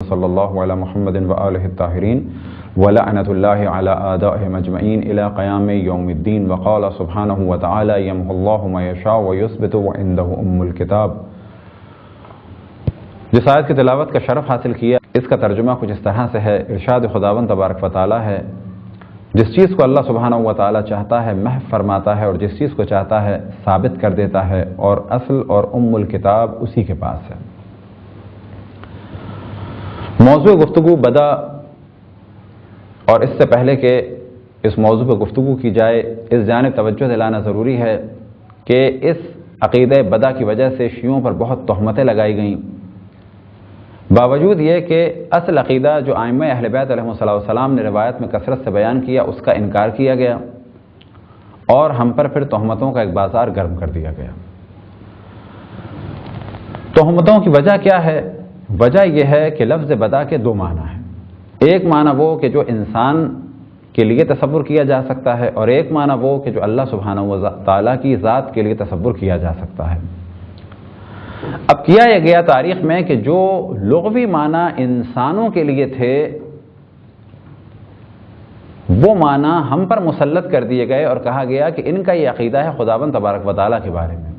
صلی اللہ علی محمد و آلہ الطاہرین ولعنۃ اللہ علی اعدائہم اجمعین الی قیام یوم الدین وقال سبحانہ وتعالی یمحو اللہ ما یشاء ویثبت وعندہ ام الکتاب۔ جس آیت کی تلاوت کا شرف حاصل کیا، اس کا ترجمہ کچھ اس طرح سے ہے۔ ارشاد خداوند تبارک و تعالی ہے، جس چیز کو اللہ سبحانہ و تعالی چاہتا ہے محو فرماتا ہے، اور جس چیز کو چاہتا ہے ثابت کر دیتا ہے، اور اصل اور ام الکتاب اسی کے پاس ہے۔ موضوع گفتگو بدا، اور اس سے پہلے کہ اس موضوع پہ گفتگو کی جائے، اس جانب توجہ دلانا ضروری ہے کہ اس عقیدہ بدا کی وجہ سے شیعوں پر بہت تہمتیں لگائی گئیں، باوجود یہ کہ اصل عقیدہ جو ائمہ اہل بیت علیہم السلام نے روایت میں کثرت سے بیان کیا، اس کا انکار کیا گیا، اور ہم پر پھر تہمتوں کا ایک بازار گرم کر دیا گیا۔ تہمتوں کی وجہ کیا ہے؟ وجہ یہ ہے کہ لفظ بدا کے دو معنی ہیں۔ ایک معنی وہ کہ جو انسان کے لیے تصور کیا جا سکتا ہے، اور ایک معنی وہ کہ جو اللہ سبحانہ و تعالیٰ کی ذات کے لیے تصور کیا جا سکتا ہے۔ اب کیا یہ گیا تاریخ میں کہ جو لغوی معنی انسانوں کے لیے تھے، وہ معنی ہم پر مسلط کر دیے گئے، اور کہا گیا کہ ان کا یہ عقیدہ ہے خداوند تبارک و تعالیٰ کے بارے میں۔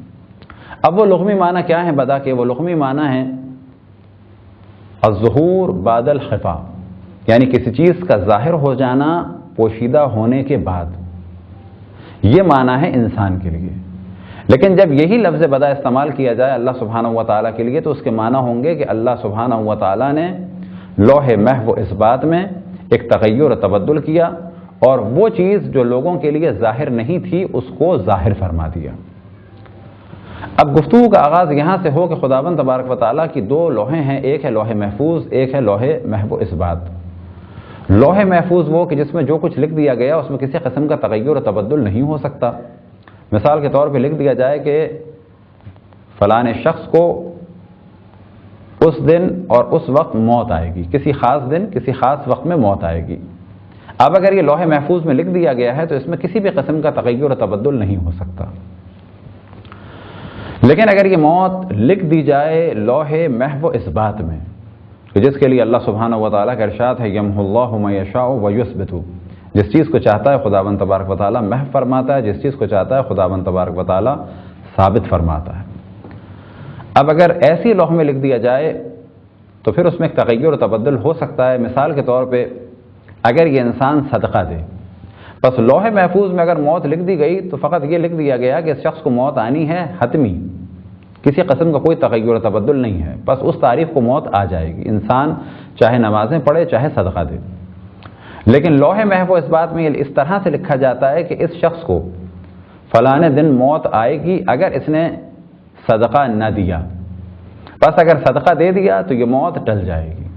اب وہ لغوی معنی کیا ہیں بدا کے؟ وہ لغوی معنی ہیں الظہور بعد الخفا، یعنی کسی چیز کا ظاہر ہو جانا پوشیدہ ہونے کے بعد، یہ معنی ہے انسان کے لیے۔ لیکن جب یہی لفظ بدا استعمال کیا جائے اللہ سبحانہ و تعالیٰ کے لیے، تو اس کے معنی ہوں گے کہ اللہ سبحانہ و تعالیٰ نے لوح محو اثبات میں ایک تغیر و تبدل کیا، اور وہ چیز جو لوگوں کے لیے ظاہر نہیں تھی اس کو ظاہر فرما دیا۔ اب گفتگو کا آغاز یہاں سے ہو کہ خداوند تبارک و تعالیٰ کی دو لوحیں ہیں، ایک ہے لوح محفوظ، ایک ہے لوح محو اثبات۔ لوح محفوظ وہ کہ جس میں جو کچھ لکھ دیا گیا اس میں کسی قسم کا تغیر و تبدل نہیں ہو سکتا۔ مثال کے طور پہ لکھ دیا جائے کہ فلاں شخص کو اس دن اور اس وقت موت آئے گی، کسی خاص دن کسی خاص وقت میں موت آئے گی۔ اب اگر یہ لوح محفوظ میں لکھ دیا گیا ہے تو اس میں کسی بھی قسم کا تغیر و تبدل نہیں ہو سکتا۔ لیکن اگر یہ موت لکھ دی جائے لوح محو اثبات میں، تو جس کے لیے اللہ سبحانہ و تعالیٰ کا ارشاد ہے یمحو اللہ ما یشاء ویثبت، جس چیز کو چاہتا ہے خداوند تبارک و تعالیٰ محو فرماتا ہے، جس چیز کو چاہتا ہے خداوند تبارک و تعالیٰ ثابت فرماتا ہے۔ اب اگر ایسی لوح میں لکھ دیا جائے تو پھر اس میں ایک تغیر و تبدل ہو سکتا ہے۔ مثال کے طور پہ اگر یہ انسان صدقہ دے، بس لوح محفوظ میں اگر موت لکھ دی گئی تو فقط یہ لکھ دیا گیا کہ اس شخص کو موت آنی ہے حتمی، کسی قسم کا کوئی تغیر و تبدل نہیں ہے، بس اس تاریخ کو موت آ جائے گی، انسان چاہے نمازیں پڑھے چاہے صدقہ دے۔ لیکن لوح محو اثبات میں اس طرح سے لکھا جاتا ہے کہ اس شخص کو فلاں دن موت آئے گی اگر اس نے صدقہ نہ دیا، بس اگر صدقہ دے دیا تو یہ موت ٹل جائے گی۔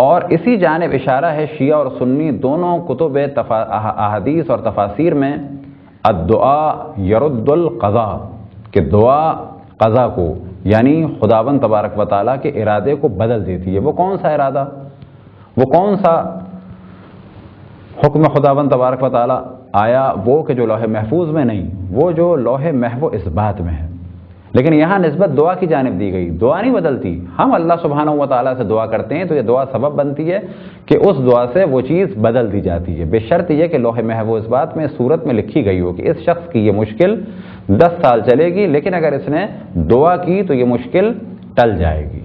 اور اسی جانب اشارہ ہے شیعہ اور سنی دونوں کتب احادیث اور تفاسیر میں الدعاء یرد القضاء، کہ دعا قضا کو یعنی خداوند تبارک و تعالیٰ کے ارادے کو بدل دیتی ہے۔ وہ کون سا ارادہ، وہ کون سا حکم خداوند تبارک و تعالیٰ آیا؟ وہ کہ جو لوح محفوظ میں نہیں، وہ جو لوح محو اثبات میں ہے۔ لیکن یہاں نسبت دعا کی جانب دی گئی، دعا نہیں بدلتی۔ ہم اللہ سبحانہ و تعالیٰ سے دعا کرتے ہیں تو یہ دعا سبب بنتی ہے کہ اس دعا سے وہ چیز بدل دی جاتی ہے، بشرط یہ کہ لوح محو اثبات میں صورت میں لکھی گئی ہو کہ اس شخص کی یہ مشکل 10 سال چلے گی، لیکن اگر اس نے دعا کی تو یہ مشکل ٹل جائے گی۔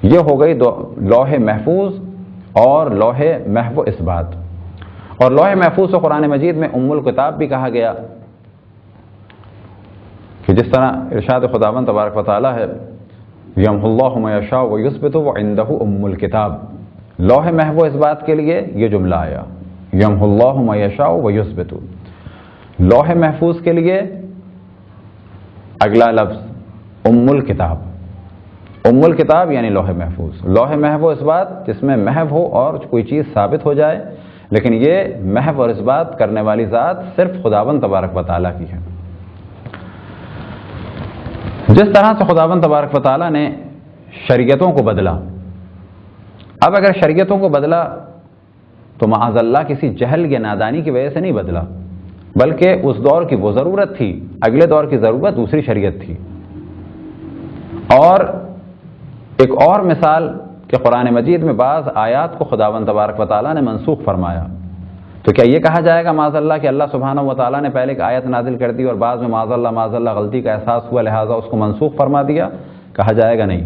یہ ہو گئی لوح محفوظ اور لوح محو اثبات۔ اور لوح محفوظ کو قرآن مجید میں ام الکتاب بھی کہا گیا، کہ جس طرح ارشاد خداوند تبارک و تعالیٰ ہے یمحو اللہ ما یشاء ویثبت وعندہ ام الکتاب۔ لوح محو اثبات کے لیے یہ جملہ آیا یمحو اللہ ما یشاء ویثبت، لوح محفوظ کے لیے اگلا لفظ ام الکتاب۔ ام الکتاب یعنی لوح محفوظ، لوح محو اثبات جس میں محو ہو اور کوئی چیز ثابت ہو جائے، لیکن یہ محو اور اثبات کرنے والی ذات صرف خداوند تبارک و تعالیٰ کی ہے۔ جس طرح سے خداوند تبارک و تعالیٰ نے شریعتوں کو بدلا، اب اگر شریعتوں کو بدلا تو معاذ اللہ کسی جہل یا نادانی کی وجہ سے نہیں بدلا، بلکہ اس دور کی وہ ضرورت تھی، اگلے دور کی ضرورت دوسری شریعت تھی۔ اور ایک اور مثال کہ قرآن مجید میں بعض آیات کو خداوند تبارک و تعالیٰ نے منسوخ فرمایا، تو کیا یہ کہا جائے گا معاذ اللہ کہ اللہ سبحانہ و تعالیٰ نے پہلے ایک آیت نازل کر دی اور بعد میں معاذ اللہ غلطی کا احساس ہوا لہٰذا اس کو منسوخ فرما دیا؟ کہا جائے گا نہیں۔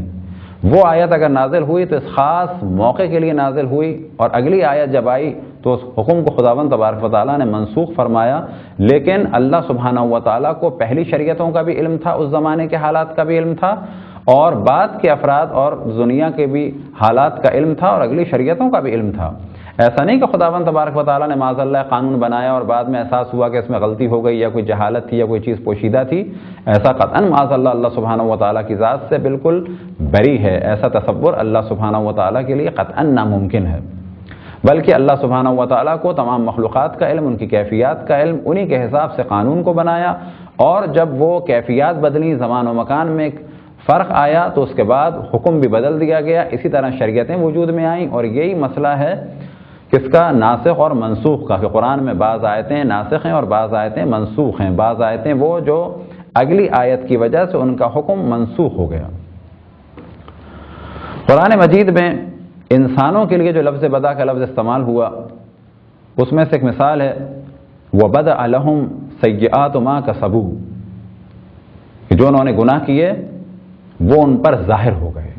وہ آیت اگر نازل ہوئی تو اس خاص موقع کے لیے نازل ہوئی، اور اگلی آیت جب آئی تو اس حکم کو خداوند تبارک و تعالیٰ نے منسوخ فرمایا، لیکن اللہ سبحانہ و تعالیٰ کو پہلی شریعتوں کا بھی علم تھا، اس زمانے کے حالات کا بھی علم تھا، اور بعد کے افراد اور دنیا کے بھی حالات کا علم تھا، اور اگلی شریعتوں کا بھی علم تھا۔ ایسا نہیں کہ خداوند تبارک و تعالیٰ نے معاذ اللہ قانون بنایا اور بعد میں احساس ہوا کہ اس میں غلطی ہو گئی یا کوئی جہالت تھی یا کوئی چیز پوشیدہ تھی، ایسا قطعاً معاذ اللہ سبحانہ و تعالیٰ کی ذات سے بالکل بری ہے، ایسا تصور اللہ سبحانہ و تعالیٰ کے لیے قطعاً ناممکن ہے۔ بلکہ اللہ سبحانہ و تعالیٰ کو تمام مخلوقات کا علم، ان کی کیفیات کا علم، انہی کے حساب سے قانون کو بنایا، اور جب وہ کیفیات بدلی، زمان و مکان میں ایک فرق آیا تو اس کے بعد حکم بھی بدل دیا گیا، اسی طرح شریعتیں وجود میں آئیں۔ اور یہی مسئلہ ہے کس کا؟ ناسخ اور منسوخ کا، کہ قرآن میں بعض آیتیں ناسخ ہیں اور بعض آیتیں منسوخ ہیں، بعض آیتیں وہ جو اگلی آیت کی وجہ سے ان کا حکم منسوخ ہو گیا۔ قرآن مجید میں انسانوں کے لیے جو لفظ بدا کا لفظ استعمال ہوا اس میں سے ایک مثال ہے وَبَدَأَ لَهُمْ سَيِّئَاتُ مَا كَسَبُوا، کہ جو انہوں نے گناہ کیے وہ ان پر ظاہر ہو گئے۔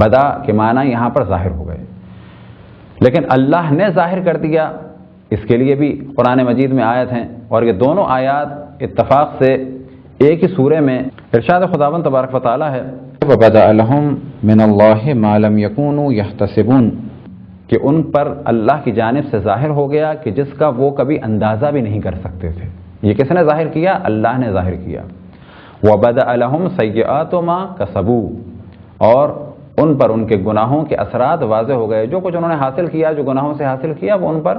بدا کے معنی یہاں پر ظاہر ہو گئے، لیکن اللہ نے ظاہر کر دیا، اس کے لیے بھی قرآن مجید میں آیت ہیں، اور یہ دونوں آیات اتفاق سے ایک ہی سورے میں ارشاد خداوند تبارک و تعالیٰ ہے وَبَدَأَ لَهُم مِّنَ اللَّهِ مَا لَمْ يَكُونُوا يَحْتَسِبُونَ، کہ ان پر اللہ کی جانب سے ظاہر ہو گیا کہ جس کا وہ کبھی اندازہ بھی نہیں کر سکتے تھے۔ یہ کس نے ظاہر کیا؟ اللہ نے ظاہر کیا۔ وَبَدَأَ لَهُمْ سَيِّئَاتُ مَا كَسَبُوا، اور ان پر ان کے گناہوں کے اثرات واضح ہو گئے، جو کچھ انہوں نے حاصل کیا، جو گناہوں سے حاصل کیا وہ ان پر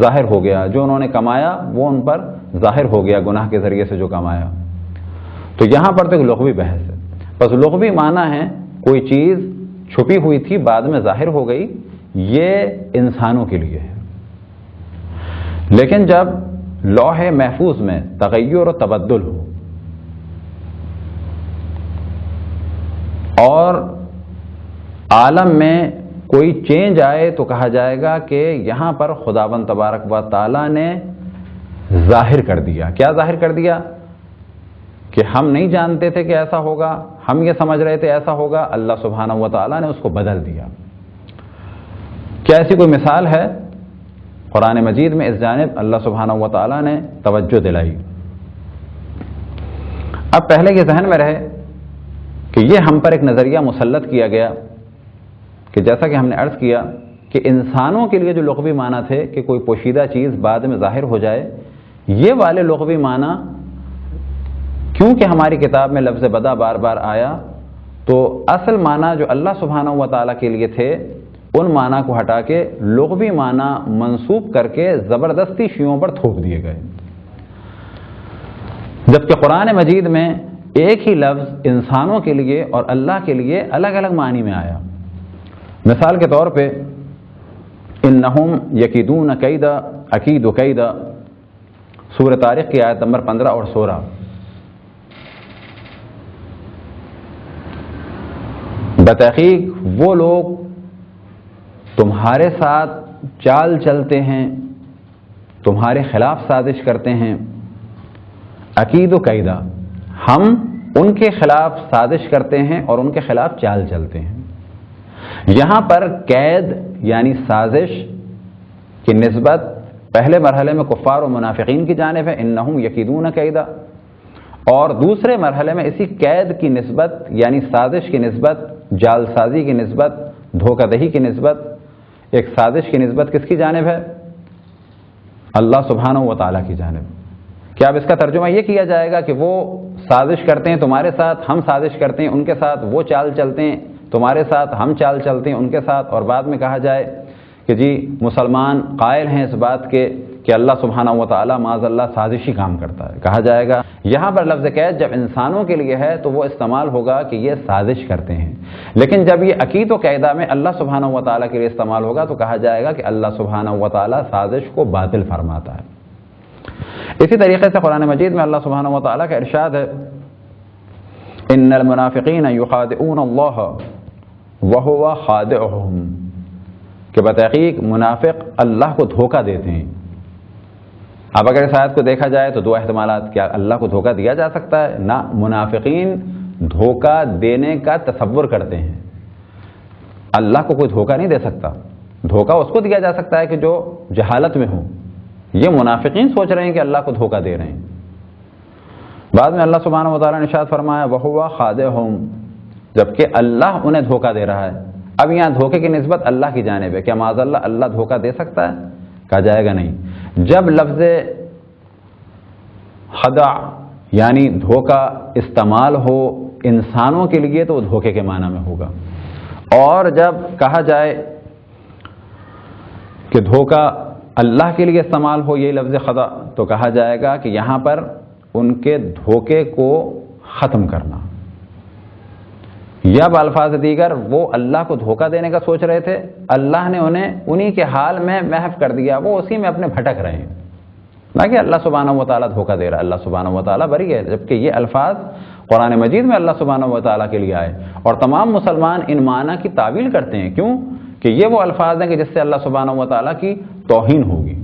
ظاہر ہو گیا، جو انہوں نے کمایا وہ ان پر ظاہر ہو گیا، گناہ کے ذریعے سے جو کمایا۔ تو یہاں پر تو ایک لغوی بحث ہے، بس لغوی معنی ہے کوئی چیز چھپی ہوئی تھی بعد میں ظاہر ہو گئی، یہ انسانوں کے لیے ہے۔ لیکن جب لوح محفوظ میں تغیر و تبدل ہو اور عالم میں کوئی چینج آئے تو کہا جائے گا کہ یہاں پر خداوند تبارک و تعالیٰ نے ظاہر کر دیا۔ کیا ظاہر کر دیا؟ کہ ہم نہیں جانتے تھے کہ ایسا ہوگا، ہم یہ سمجھ رہے تھے ایسا ہوگا، اللہ سبحانہ و تعالیٰ نے اس کو بدل دیا۔ کیا ایسی کوئی مثال ہے؟ قرآن مجید میں اس جانب اللہ سبحانہ و تعالیٰ نے توجہ دلائی۔ اب پہلے یہ ذہن میں رہے کہ یہ ہم پر ایک نظریہ مسلط کیا گیا کہ جیسا کہ ہم نے عرض کیا کہ انسانوں کے لیے جو لغوی معنی تھے کہ کوئی پوشیدہ چیز بعد میں ظاہر ہو جائے، یہ والے لغوی معنی کیونکہ ہماری کتاب میں لفظ بدا بار بار آیا تو اصل معنی جو اللہ سبحانہ و تعالیٰ کے لیے تھے ان معنی کو ہٹا کے لغوی معنی منسوب کر کے زبردستی شیعوں پر تھوپ دیے گئے، جبکہ قرآن مجید میں ایک ہی لفظ انسانوں کے لیے اور اللہ کے لیے الگ الگ معنی میں آیا۔ مثال کے طور پہ انہم یکیدون کیدا اکید کیدا، سورہ طارق کی آیت نمبر 15 اور 16۔ بتحقیق وہ لوگ تمہارے ساتھ چال چلتے ہیں، تمہارے خلاف سازش کرتے ہیں۔ عقید و قیدہ، ہم ان کے خلاف سازش کرتے ہیں اور ان کے خلاف چال چلتے ہیں۔ یہاں پر قید یعنی سازش کی نسبت پہلے مرحلے میں کفار و منافقین کی جانب ہے، انہم یکیدون قیدا، اور دوسرے مرحلے میں اسی قید کی نسبت یعنی سازش کی نسبت، جال سازی کی نسبت، دھوکہ دہی کی نسبت، ایک سازش کی نسبت کس کی جانب ہے؟ اللہ سبحانہ و تعالیٰ کی جانب۔ کیا اب اس کا ترجمہ یہ کیا جائے گا کہ وہ سازش کرتے ہیں تمہارے ساتھ، ہم سازش کرتے ہیں ان کے ساتھ، وہ چال چلتے ہیں تمہارے ساتھ، ہم چال چلتے ہیں ان کے ساتھ، اور بعد میں کہا جائے کہ جی مسلمان قائل ہیں اس بات کے کہ اللہ سبحانہ و تعالیٰ معاذ اللہ سازشی کام کرتا ہے؟ کہا جائے گا یہاں پر لفظ قید جب انسانوں کے لیے ہے تو وہ استعمال ہوگا کہ یہ سازش کرتے ہیں، لیکن جب یہ عقید و قیدہ میں اللہ سبحانہ و تعالیٰ کے لیے استعمال ہوگا تو کہا جائے گا کہ اللہ سبحانہ و تعالیٰ سازش کو باطل فرماتا ہے۔ اسی طریقے سے قرآن مجید میں اللہ سبحانہ و تعالیٰ کا ارشاد ہے ان المنافقین یخادعون اللہ وَهُوَ خَادِعُهُمْ، کہ بتحقیق منافق اللہ کو دھوکہ دیتے ہیں۔ اب اگر اس آیت کو دیکھا جائے تو دو احتمالات، کیا اللہ کو دھوکہ دیا جا سکتا ہے؟ نہ، منافقین دھوکہ دینے کا تصور کرتے ہیں، اللہ کو کوئی دھوکہ نہیں دے سکتا۔ دھوکہ اس کو دیا جا سکتا ہے کہ جو جہالت میں ہو، یہ منافقین سوچ رہے ہیں کہ اللہ کو دھوکہ دے رہے ہیں۔ بعد میں اللہ سبحانہ وتعالیٰ نے ارشاد فرمایا وَهُوَ خَادِعُهُمْ، جبکہ اللہ انہیں دھوکہ دے رہا ہے۔ اب یہاں دھوکے کی نسبت اللہ کی جانب ہے، کیا معاذ اللہ دھوکہ دے سکتا ہے؟ کہا جائے گا نہیں۔ جب لفظ خدع یعنی دھوکہ استعمال ہو انسانوں کے لیے تو وہ دھوکے کے معنی میں ہوگا، اور جب کہا جائے کہ دھوکہ اللہ کے لیے استعمال ہو یہ لفظ خدع، تو کہا جائے گا کہ یہاں پر ان کے دھوکے کو ختم کرنا، یا بالفاظ دیگر وہ اللہ کو دھوکہ دینے کا سوچ رہے تھے، اللہ نے انہیں انہی کے حال میں محو کر دیا، وہ اسی میں اپنے بھٹک رہے ہیں، نہ کہ اللہ سبحانہ وتعالیٰ دھوکہ دے رہا ہے۔ اللہ سبحانہ وتعالیٰ بری ہے، جبکہ یہ الفاظ قرآن مجید میں اللہ سبحانہ وتعالیٰ کے لیے آئے، اور تمام مسلمان ان معنی کی تعویل کرتے ہیں۔ کیوں؟ کہ یہ وہ الفاظ ہیں کہ جس سے اللہ سبحانہ وتعالیٰ کی توہین ہوگی۔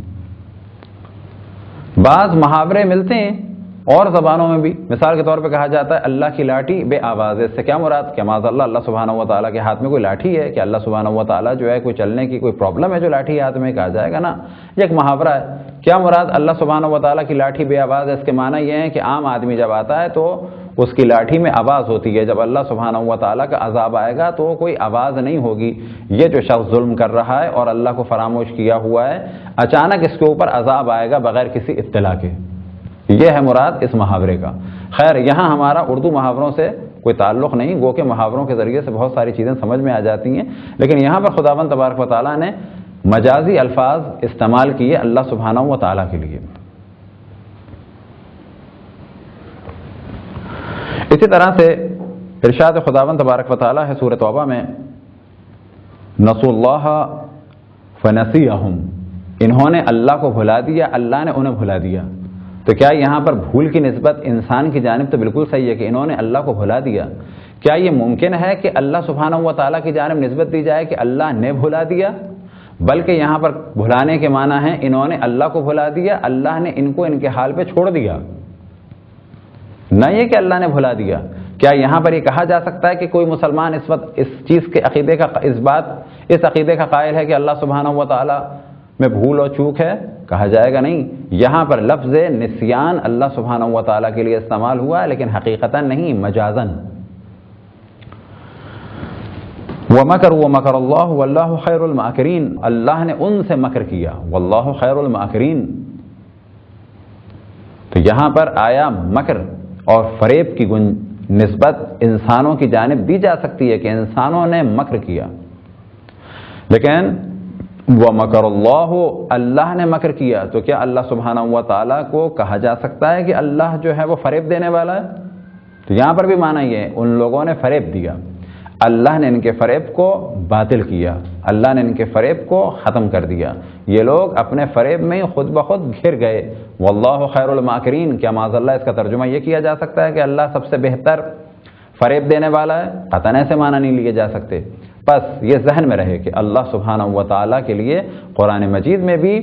بعض محاورے ملتے ہیں اور زبانوں میں بھی، مثال کے طور پہ کہا جاتا ہے اللہ کی لاٹھی بے آواز ہے، اس سے کیا مراد؟ کہ معاذ اللہ سبحانہ وتعالیٰ کے ہاتھ میں کوئی لاٹھی ہے، کہ اللہ سبحانہ وتعالیٰ جو ہے کوئی چلنے کی کوئی پرابلم ہے جو لاٹھی ہاتھ میں؟ کہا جائے گا نا، یہ ایک محاورہ ہے۔ کیا مراد اللہ سبحانہ وتعالیٰ کی لاٹھی بے آواز ہے؟ اس کے معنی یہ ہے کہ عام آدمی جب آتا ہے تو اس کی لاٹھی میں آواز ہوتی ہے، جب اللہ سبحانہ وتعالیٰ کا عذاب آئے گا تو کوئی آواز نہیں ہوگی۔ یہ جو شخص ظلم کر رہا ہے اور اللہ کو فراموش کیا ہوا ہے، اچانک اس کے اوپر عذاب آئے گا بغیر کسی اطلاع کے، یہ ہے مراد اس محاورے کا۔ خیر، یہاں ہمارا اردو محاوروں سے کوئی تعلق نہیں، گو کہ محاوروں کے ذریعے سے بہت ساری چیزیں سمجھ میں آ جاتی ہیں، لیکن یہاں پر خداوند تبارک و تعالیٰ نے مجازی الفاظ استعمال کیے اللہ سبحانہ و تعالیٰ کے لیے۔ اسی طرح سے ارشاد خداوند تبارک و تعالیٰ ہے سورۃ توبہ میں، نسوا اللہ فنسیہم، انہوں نے اللہ کو بھلا دیا، اللہ نے انہیں بھلا دیا۔ تو کیا یہاں پر بھول کی نسبت انسان کی جانب تو بالکل صحیح ہے کہ انہوں نے اللہ کو بھلا دیا، کیا یہ ممکن ہے کہ اللہ سبحانہ و تعالیٰ کی جانب نسبت دی جائے کہ اللہ نے بھلا دیا؟ بلکہ یہاں پر بھلانے کے معنی ہے انہوں نے اللہ کو بھلا دیا، اللہ نے ان کو ان کے حال پہ چھوڑ دیا، نہ یہ کہ اللہ نے بھلا دیا۔ کیا یہاں پر یہ کہا جا سکتا ہے کہ کوئی مسلمان اس وقت اس چیز کے عقیدے کا اس عقیدے کا قائل ہے کہ اللہ سبحانہ و تعالیٰ میں بھول اور چوک ہے؟ کہا جائے گا نہیں۔ یہاں پر لفظ نسیان اللہ سبحانہ و تعالیٰ کے لیے استعمال ہوا ہے، لیکن حقیقتاً نہیں، مجازاً۔ وَمَكَرُوا وَمَكَرَ اللَّهُ وَاللَّهُ خَيْرُ الْمَاكِرِينَ، اللہ نے ان سے مکر کیا، واللہ خیر الماکرین۔ تو یہاں پر آیا مکر اور فریب کی نسبت انسانوں کی جانب دی جا سکتی ہے کہ انسانوں نے مکر کیا، لیکن وَمَكَرَ اللَّهُ، اللہ نے مکر کیا، تو کیا اللہ سبحانہ و تعالیٰ کو کہا جا سکتا ہے کہ اللہ جو ہے وہ فریب دینے والا ہے؟ تو یہاں پر بھی معنی یہ ہے ان لوگوں نے فریب دیا، اللہ نے ان کے فریب کو باطل کیا، اللہ نے ان کے فریب کو ختم کر دیا، یہ لوگ اپنے فریب میں خود بخود گھر گئے۔ واللہ خیر الماکرین، کیا معاذ اللہ اس کا ترجمہ یہ کیا جا سکتا ہے کہ اللہ سب سے بہتر فریب دینے والا ہے؟ قطعاً ایسے معنی نہیں لیے جا سکتے۔ بس یہ ذہن میں رہے کہ اللہ سبحانہ و تعالیٰ کے لیے قرآن مجید میں بھی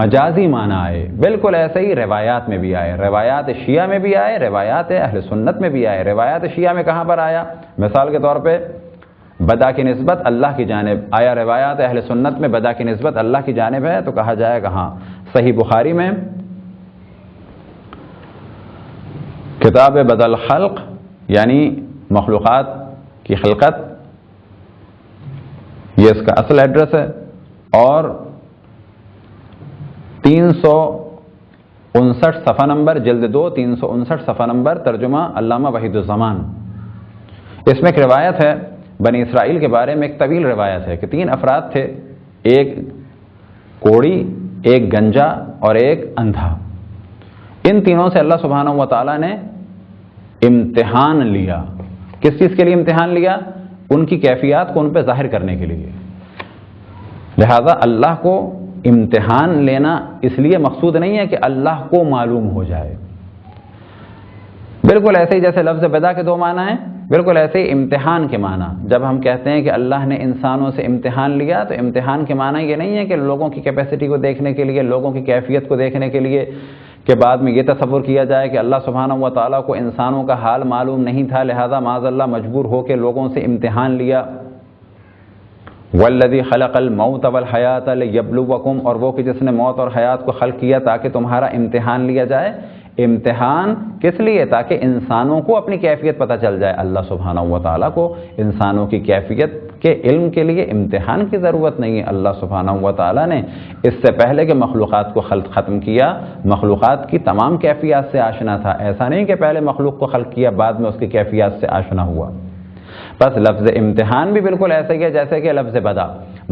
مجازی معنی آئے، بالکل ایسے ہی روایات میں بھی آئے، روایات شیعہ میں بھی آئے، روایات اہل سنت میں بھی آئے۔ روایات شیعہ میں کہاں پر آیا؟ مثال کے طور پہ بدا کی نسبت اللہ کی جانب آیا، روایات اہل سنت میں بدا کی نسبت اللہ کی جانب ہے، تو کہا جائے گا ہاں۔ صحیح بخاری میں کتاب بدل خلق یعنی مخلوقات کی خلقت، یہ اس کا اصل ایڈریس ہے، اور 359 صفحہ نمبر، جلد 2 359 صفحہ نمبر، ترجمہ علامہ وحید الزمان۔ اس میں ایک روایت ہے بنی اسرائیل کے بارے میں، ایک طویل روایت ہے کہ 3 افراد تھے، ایک کوڑی، ایک گنجا اور ایک اندھا۔ ان تینوں سے اللہ سبحانہ و تعالیٰ نے امتحان لیا۔ کس چیز کے لیے امتحان لیا؟ ان کی کیفیات کو ان پہ ظاہر کرنے کے لیے۔ لہذا اللہ کو امتحان لینا اس لیے مقصود نہیں ہے کہ اللہ کو معلوم ہو جائے، بالکل ایسے ہی جیسے لفظ بدا کے 2 معنی ہیں، بالکل ایسے ہی امتحان کے معنی، جب ہم کہتے ہیں کہ اللہ نے انسانوں سے امتحان لیا، تو امتحان کے معنی یہ نہیں ہے کہ لوگوں کی کیپیسٹی کو دیکھنے کے لیے، لوگوں کی کیفیت کو دیکھنے کے لیے کہ بعد میں یہ تصور کیا جائے کہ اللہ سبحانہ و تعالیٰ کو انسانوں کا حال معلوم نہیں تھا، لہذا معاذ اللہ مجبور ہو کے لوگوں سے امتحان لیا۔ والذی خلق الموت والحیات لیبلوکم، اور وہ کہ جس نے موت اور حیات کو خلق کیا تاکہ تمہارا امتحان لیا جائے۔ امتحان کس لیے؟ تاکہ انسانوں کو اپنی کیفیت پتہ چل جائے۔ اللہ سبحانہ و تعالیٰ کو انسانوں کی کیفیت کے علم کے لیے امتحان کی ضرورت نہیں ہے۔ اللہ سبحانہ و تعالیٰ نے اس سے پہلے کہ مخلوقات کو خلق ختم کیا، مخلوقات کی تمام کیفیات سے آشنا تھا۔ ایسا نہیں کہ پہلے مخلوق کو خلق کیا بعد میں اس کی کیفیات سے آشنا ہوا۔ بس لفظ امتحان بھی بالکل ایسے ہی ہے جیسے کہ لفظ بدا،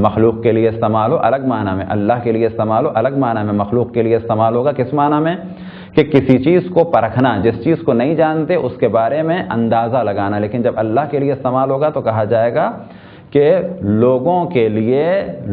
مخلوق کے لیے استعمال ہو الگ معنی میں، اللہ کے لیے استعمال ہو الگ معنی میں، مخلوق کے لیے استعمال ہوگا کس معنی میں؟ کہ کسی چیز کو پرکھنا، جس چیز کو نہیں جانتے اس کے بارے میں اندازہ لگانا، لیکن جب اللہ کے لیے استعمال ہوگا تو کہا جائے گا کہ لوگوں کے لیے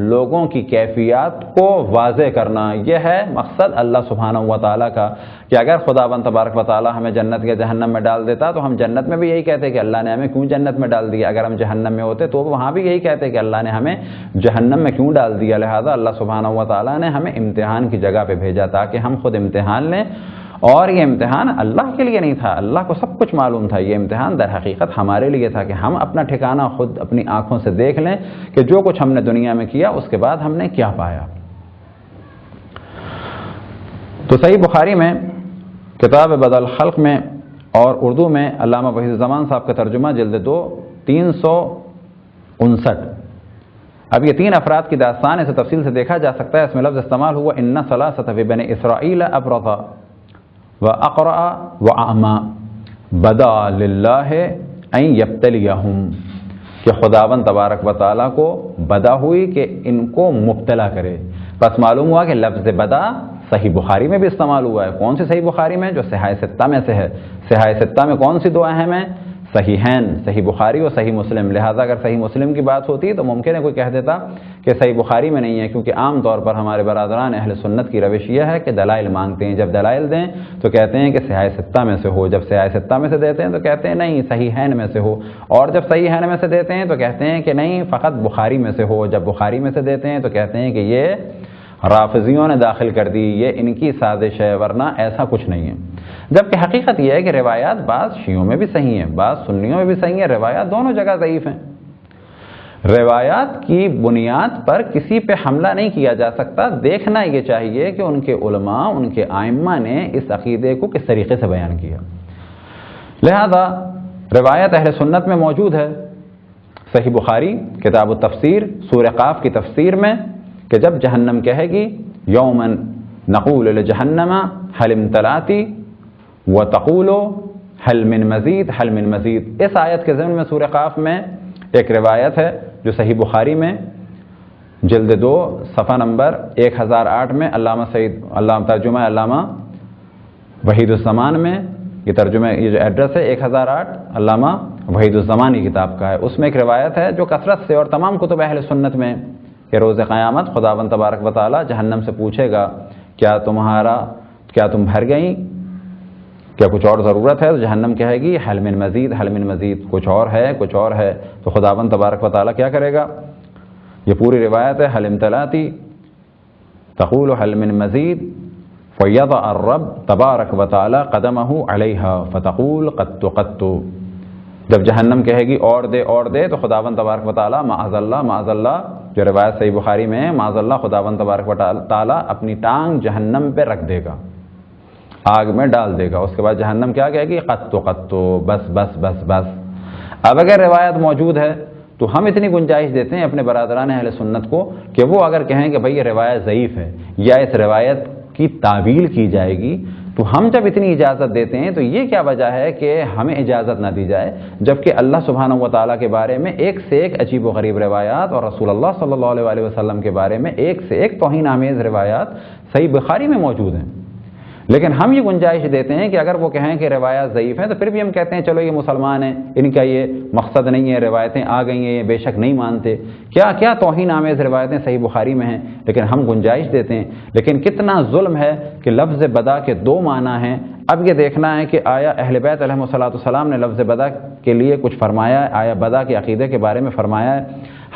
لوگوں کی کیفیات کو واضح کرنا۔ یہ ہے مقصد اللہ سبحانہ و تعالیٰ کا کہ اگر خداوند تبارک و تعالیٰ ہمیں جنت یا جہنم میں ڈال دیتا تو ہم جنت میں بھی یہی کہتے کہ اللہ نے ہمیں کیوں جنت میں ڈال دیا، اگر ہم جہنم میں ہوتے تو وہاں بھی یہی کہتے کہ اللہ نے ہمیں جہنم میں کیوں ڈال دیا۔ لہذا اللہ سبحانہ و تعالیٰ نے ہمیں امتحان کی جگہ پہ بھیجا تاکہ ہم خود امتحان لیں، اور یہ امتحان اللہ کے لیے نہیں تھا، اللہ کو سب کچھ معلوم تھا، یہ امتحان در حقیقت ہمارے لیے تھا کہ ہم اپنا ٹھکانہ خود اپنی آنکھوں سے دیکھ لیں کہ جو کچھ ہم نے دنیا میں کیا اس کے بعد ہم نے کیا پایا۔ تو صحیح بخاری میں کتاب بدل خلق میں اور اردو میں علامہ وحید الزمان صاحب کا ترجمہ جلد 2 359۔ اب یہ 3 افراد کی داستان، اسے تفصیل سے دیکھا جا سکتا ہے۔ اس میں لفظ استعمال ہوا ان ثلاثۃ بنی اسرائیل ابرص وَأَقْرَأَ وَأَعْمَى بَدَا لِلَّهِ أَن يَبْتَلِيَهُمْ، کہ خداوند تبارک و تعالیٰ کو بدا ہوئی کہ ان کو مبتلا کرے۔ بس معلوم ہوا کہ لفظ بدا صحیح بخاری میں بھی استعمال ہوا ہے۔ کون سی صحیح بخاری میں؟ جو صحاح ستہ میں سے ہے۔ صحاح ستہ میں کون سی 2 اہم ہیں؟ صحیحین، صحیح بخاری اور صحیح مسلم۔ لہذا اگر صحیح مسلم کی بات ہوتی تو ممکن ہے کوئی کہہ دیتا کہ صحیح بخاری میں نہیں ہے، کیونکہ عام طور پر ہمارے برادران اہل سنت کی روش یہ ہے کہ دلائل مانگتے ہیں، جب دلائل دیں تو کہتے ہیں کہ صحاح ستہ میں سے ہو، جب صحاح ستہ میں سے دیتے ہیں تو کہتے ہیں نہیں صحیحین میں سے ہو، اور جب صحیحین میں سے دیتے ہیں تو کہتے ہیں کہ نہیں فقط بخاری میں سے ہو، جب بخاری میں سے دیتے ہیں تو کہتے ہیں کہ یہ رافضیوں نے داخل کر دی، یہ ان کی سازش ہے، ورنہ ایسا کچھ نہیں ہے۔ جبکہ حقیقت یہ ہے کہ روایات بعض شیعوں میں بھی صحیح ہیں، بعض سنیوں میں بھی صحیح ہیں، روایات دونوں جگہ ضعیف ہیں۔ روایات کی بنیاد پر کسی پہ حملہ نہیں کیا جا سکتا، دیکھنا یہ چاہیے کہ ان کے علماء، ان کے ائمہ نے اس عقیدے کو کس طریقے سے بیان کیا۔ لہذا روایت اہل سنت میں موجود ہے، صحیح بخاری کتاب التفسیر سورہ قاف کی تفسیر میں، کہ جب جہنم کہے گی یومن نقول لجہنم حل امتلاتی وتقول حل من مزید حل من مزید۔ اس آیت کے ضمن میں سورہ قاف میں ایک روایت ہے جو صحیح بخاری میں جلد 2 صفحہ نمبر 1008 میں علامہ ترجمہ علامہ وحید الزمان میں، یہ ترجمہ یہ جو ایڈریس ہے 1008 علامہ وحید الزمان کی کتاب کا ہے، اس میں ایک روایت ہے جو کثرت سے اور تمام کتب اہل سنت میں کہ روز قیامت خداوند تبارک و تعالیٰ جہنم سے پوچھے گا کیا تم بھر گئیں، کیا کچھ اور ضرورت ہے؟ تو جہنم کہے گی حل من مزید حل من مزید، کچھ اور ہے کچھ اور ہے۔ تو خداوند تبارک و تعالیٰ کیا کرے گا؟ یہ پوری روایت ہے، حل امتلاتی تقول حل من مزید فیضع الرب تبارک و تعالیٰ قدمہ علیہا فتقول قط قط۔ جب جہنم کہے گی اور دے تو خداوند تبارک و تعالیٰ معاذ اللہ جو روایت صحیح بخاری میں ہے، معاذ اللہ خداوند تبارک و تعالیٰ اپنی ٹانگ جہنم پہ رکھ دے گا، آگ میں ڈال دے گا۔ اس کے بعد جہنم کیا کہے گی؟ قط بس بس بس بس۔ اب اگر روایت موجود ہے تو ہم اتنی گنجائش دیتے ہیں اپنے برادران اہل سنت کو کہ وہ اگر کہیں کہ بھئی یہ روایت ضعیف ہے یا اس روایت کی تعویل کی جائے گی، تو ہم جب اتنی اجازت دیتے ہیں تو یہ کیا وجہ ہے کہ ہمیں اجازت نہ دی جائے، جبکہ اللہ سبحانہ و تعالیٰ کے بارے میں ایک سے ایک عجیب و غریب روایات اور رسول اللہ صلی اللہ علیہ وسلم کے بارے میں ایک سے ایک توہین آمیز روایات صحیح بخاری میں موجود ہیں۔ لیکن ہم یہ گنجائش دیتے ہیں کہ اگر وہ کہیں کہ روایات ضعیف ہیں تو پھر بھی ہم کہتے ہیں چلو یہ مسلمان ہیں، ان کا یہ مقصد نہیں ہے، روایتیں آ گئی ہیں، یہ بے شک نہیں مانتے، کیا کیا توہین آمیز روایتیں صحیح بخاری میں ہیں، لیکن ہم گنجائش دیتے ہیں۔ لیکن کتنا ظلم ہے کہ لفظ بدا کے دو معنی ہیں۔ اب یہ دیکھنا ہے کہ آیا اہل بیت علیہم الصلوۃ والسلام نے لفظ بدا کے لیے کچھ فرمایا ہے، آیا بدا کے عقیدے کے بارے میں فرمایا ہے؟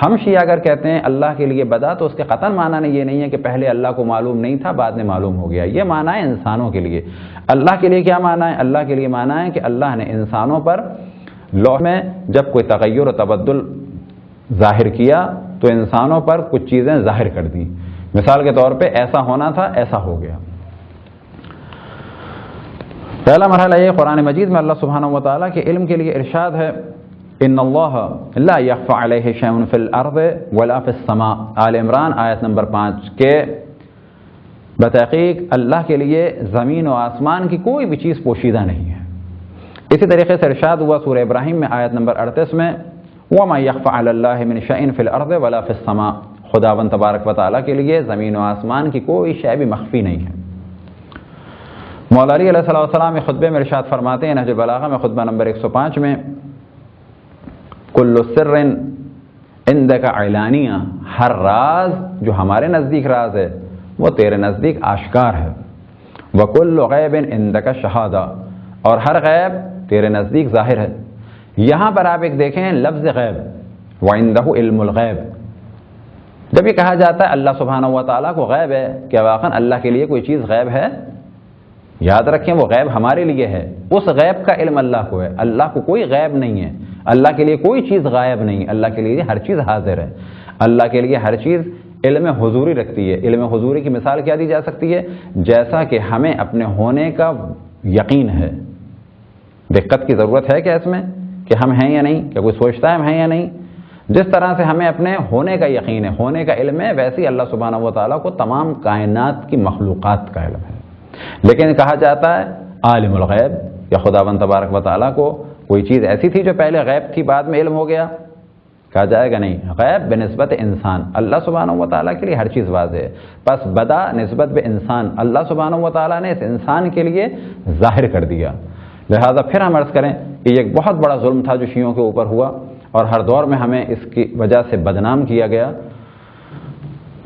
ہم شیعہ اگر کہتے ہیں اللہ کے لیے بدا تو اس کے قطعاً معنی یہ نہیں ہے کہ پہلے اللہ کو معلوم نہیں تھا بعد میں معلوم ہو گیا، یہ معنی ہے انسانوں کے لیے۔ اللہ کے لیے کیا معنی ہے؟ اللہ کے لیے معنی ہے کہ اللہ نے انسانوں پر لوح میں جب کوئی تغیر و تبدل ظاہر کیا تو انسانوں پر کچھ چیزیں ظاہر کر دی، مثال کے طور پہ ایسا ہونا تھا ایسا ہو گیا۔ پہلا مرحلہ یہ قرآن مجید میں اللہ سبحانہ و تعالیٰ کے علم کے لیے ارشاد ہے ان اللہ لا یخفی علیہ شیء فی الارض ولا فی السماء، آل عمران آیت نمبر 5 کے بتحقیق اللہ کے لیے زمین و آسمان کی کوئی بھی چیز پوشیدہ نہیں ہے۔ اسی طریقے سے ارشاد ہوا سورہ ابراہیم میں آیت نمبر 38 میں وما یخفی علی اللہ من شیء فی الارض ولا فی السماء، خداوند تبارک و تعالیٰ کے لیے زمین و آسمان کی کوئی شے بھی مخفی نہیں ہے۔ مولا علی علیہ السلام خطبے میں ارشاد فرماتے ہیں نہج البلاغہ میں خطبہ نمبر 105 میں کل سر عندک علانیہ، ہر راز جو ہمارے نزدیک راز ہے وہ تیرے نزدیک آشکار ہے، وکل غیب عندک شہادہ، اور ہر غیب تیرے نزدیک ظاہر ہے۔ یہاں پر آپ ایک دیکھیں لفظ غیب، وعندہ علم الغیب، جب یہ کہا جاتا ہے اللہ سبحانہ و تعالیٰ کو غیب ہے، کیا واقعا اللہ کے لیے کوئی چیز غیب ہے؟ یاد رکھیں وہ غیب ہمارے لیے ہے، اس غیب کا علم اللہ کو ہے، اللہ کو کوئی غیب نہیں ہے، اللہ کے لیے کوئی چیز غائب نہیں، اللہ کے لیے ہر چیز حاضر ہے، اللہ کے لیے ہر چیز علم حضوری رکھتی ہے۔ علم حضوری کی مثال کیا دی جا سکتی ہے؟ جیسا کہ ہمیں اپنے ہونے کا یقین ہے، دقت کی ضرورت ہے کیا اس میں کہ ہم ہیں یا نہیں؟ کیا کوئی سوچتا ہے ہم ہیں یا نہیں؟ جس طرح سے ہمیں اپنے ہونے کا یقین ہے، ہونے کا علم ہے، ویسے ہی اللہ سبحانہ و تعالیٰ کو تمام کائنات کی مخلوقات کا علم ہے۔ لیکن کہا جاتا ہے عالم الغیب، یا خداوند تبارک و تعالیٰ کو کوئی چیز ایسی تھی جو پہلے غیب تھی بعد میں علم ہو گیا؟ کہا جائے گا نہیں، غیب بنسبت انسان، اللہ سبحانہ و تعالیٰ کے لیے ہر چیز واضح ہے، پس بدا نسبت بے انسان، اللہ سبحانہ و تعالیٰ نے اس انسان کے لیے ظاہر کر دیا۔ لہذا پھر ہم عرض کریں کہ یہ ایک بہت بڑا ظلم تھا جو شیعوں کے اوپر ہوا، اور ہر دور میں ہمیں اس کی وجہ سے بدنام کیا گیا۔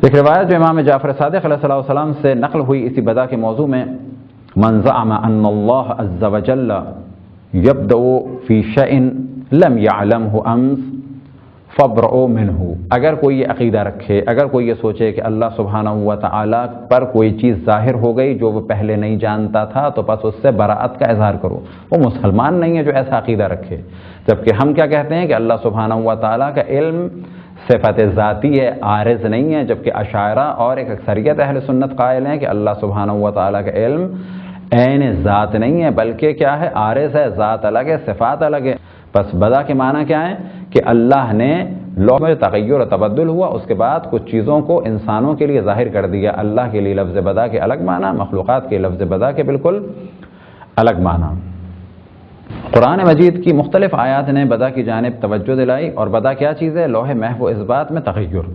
ایک روایت جو امام جعفر صادق علیہ السلام سے نقل ہوئی اسی بدا کے موضوع میں، من زعم ان اللہ عز وجل یبدأ فی شیء لم یعلمہ امس فابرؤوا منہ، اگر کوئی یہ عقیدہ رکھے، اگر کوئی یہ سوچے کہ اللہ سبحانہ و تعالیٰ پر کوئی چیز ظاہر ہو گئی جو وہ پہلے نہیں جانتا تھا تو بس اس سے براءت کا اظہار کرو، وہ مسلمان نہیں ہے جو ایسا عقیدہ رکھے۔ جبکہ ہم کیا کہتے ہیں کہ اللہ سبحانہ و تعالیٰ کا علم صفت ذاتی ہے، عارض نہیں ہے، جبکہ اشاعرہ اور ایک اکثریت اہل سنت قائل ہیں کہ اللہ سبحانہ و تعالیٰ کا علم عین ذات نہیں ہے بلکہ کیا ہے؟ عارض ہے، ذات الگ ہے، صفات الگ ہے۔ پس بدا کے معنی کیا ہے کہ اللہ نے لوح میں تغیر و تبدل ہوا، اس کے بعد کچھ چیزوں کو انسانوں کے لیے ظاہر کر دیا۔ اللہ کے لیے لفظ بدا کے الگ معنی، مخلوقات کے لفظ بدا کے بالکل الگ معنی۔ قرآن مجید کی مختلف آیات نے بدا کی جانب توجہ دلائی، اور بدا کیا چیز ہے؟ لوح محو اثبات میں تغیر،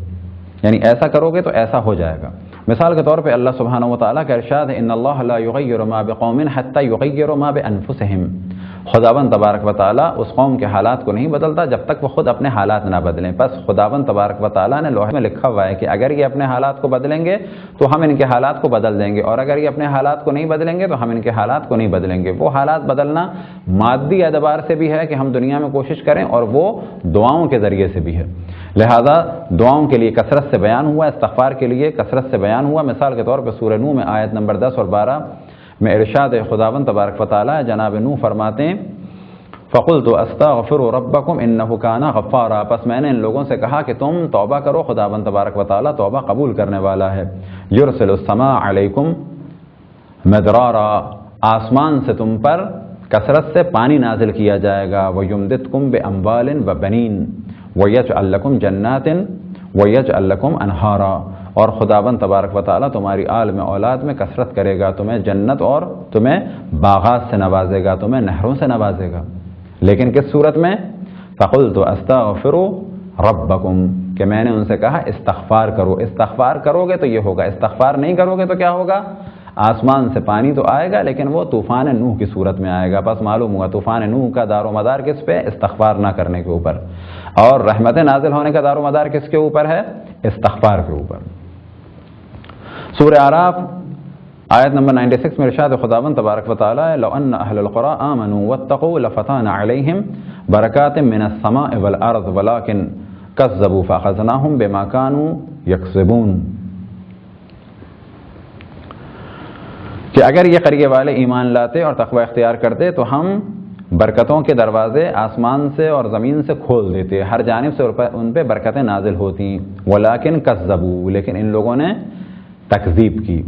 یعنی ایسا کرو گے تو ایسا ہو جائے گا۔ مثال کے طور پہ اللہ سبحانہ و تعالیٰ کا ارشاد ہے ان اللہ لا یغیر ما بقوم حتی یغیروا ما بانفسہم، خداوند تبارک و تعالیٰ اس قوم کے حالات کو نہیں بدلتا جب تک وہ خود اپنے حالات نہ بدلیں۔ پس خداوند تبارک و تعالیٰ نے لوح میں لکھا ہوا ہے کہ اگر یہ اپنے حالات کو بدلیں گے تو ہم ان کے حالات کو بدل دیں گے، اور اگر یہ اپنے حالات کو نہیں بدلیں گے تو ہم ان کے حالات کو نہیں بدلیں گے۔ وہ حالات بدلنا مادی اعتبار سے بھی ہے کہ ہم دنیا میں کوشش کریں، اور وہ دعاؤں کے ذریعے سے بھی ہے۔ لہذا دعاؤں کے لیے کثرت سے بیان ہوا، استغفار کے لیے کثرت سے بیان ہوا۔ مثال کے طور پہ سورہ نوح میں آیت نمبر 10 اور 12 میں ارشاد خداوند تبارک و تعالیٰ جناب نوح فرماتے ہیں فَقُلْتُ أَسْتَغْفِرُ رَبَّكُمْ إِنَّهُ كَانَ غَفَّارًا، پس میں نے ان لوگوں سے کہا کہ تم توبہ کرو، خداوند تبارک و تعالیٰ توبہ قبول کرنے والا ہے۔ يُرْسِلُ السَّمَاءَ عَلَيْكُمْ مِدْرَارًا، آسمان سے تم پر کثرت سے پانی نازل کیا جائے گا۔ وَيُمْدِدْكُمْ بِأَمْوَالٍ وَبَنِينَ وَيَجْعَلْ لَكُمْ جَنَّاتٍ وَيَجْعَلْ لَكُمْ أَنْهَارًا، اور خداوند تبارک و تعالیٰ تمہاری آل میں اولاد میں کثرت کرے گا، تمہیں جنت اور تمہیں باغات سے نوازے گا، تمہیں نہروں سے نوازے گا۔ لیکن کس صورت میں؟ فَقُلْتُ أَسْتَغْفِرُ رَبَّكُمْ، کہ میں نے ان سے کہا استغفار کرو۔ استغفار کرو گے تو یہ ہوگا، استغفار نہیں کرو گے تو کیا ہوگا؟ آسمان سے پانی تو آئے گا لیکن وہ طوفان نوح کی صورت میں آئے گا. بس معلوم ہوا طوفان نوح کا دار و مدار کس پہ؟ استغفار نہ کرنے کے اوپر. اور رحمت نازل ہونے کا دار و مدار کس کے اوپر ہے؟ استغفار کے اوپر. سورہ اعراف آیت نمبر 96 میں ارشاد خداوند تبارک و تعالی ہے لو ان اہل القری آمنوا واتقوا لفتحنا علیہم برکات من السماء والارض ولکن کذبوا فاخذناہم بما كانوا یکسبون. کہ اگر یہ قریے والے ایمان لاتے اور تقوی اختیار کرتے تو ہم برکتوں کے دروازے آسمان سے اور زمین سے کھول دیتے، ہر جانب سے ان پہ برکتیں نازل ہوتی. ولیکن کذبوا، لیکن ان لوگوں نے تکذیب کی.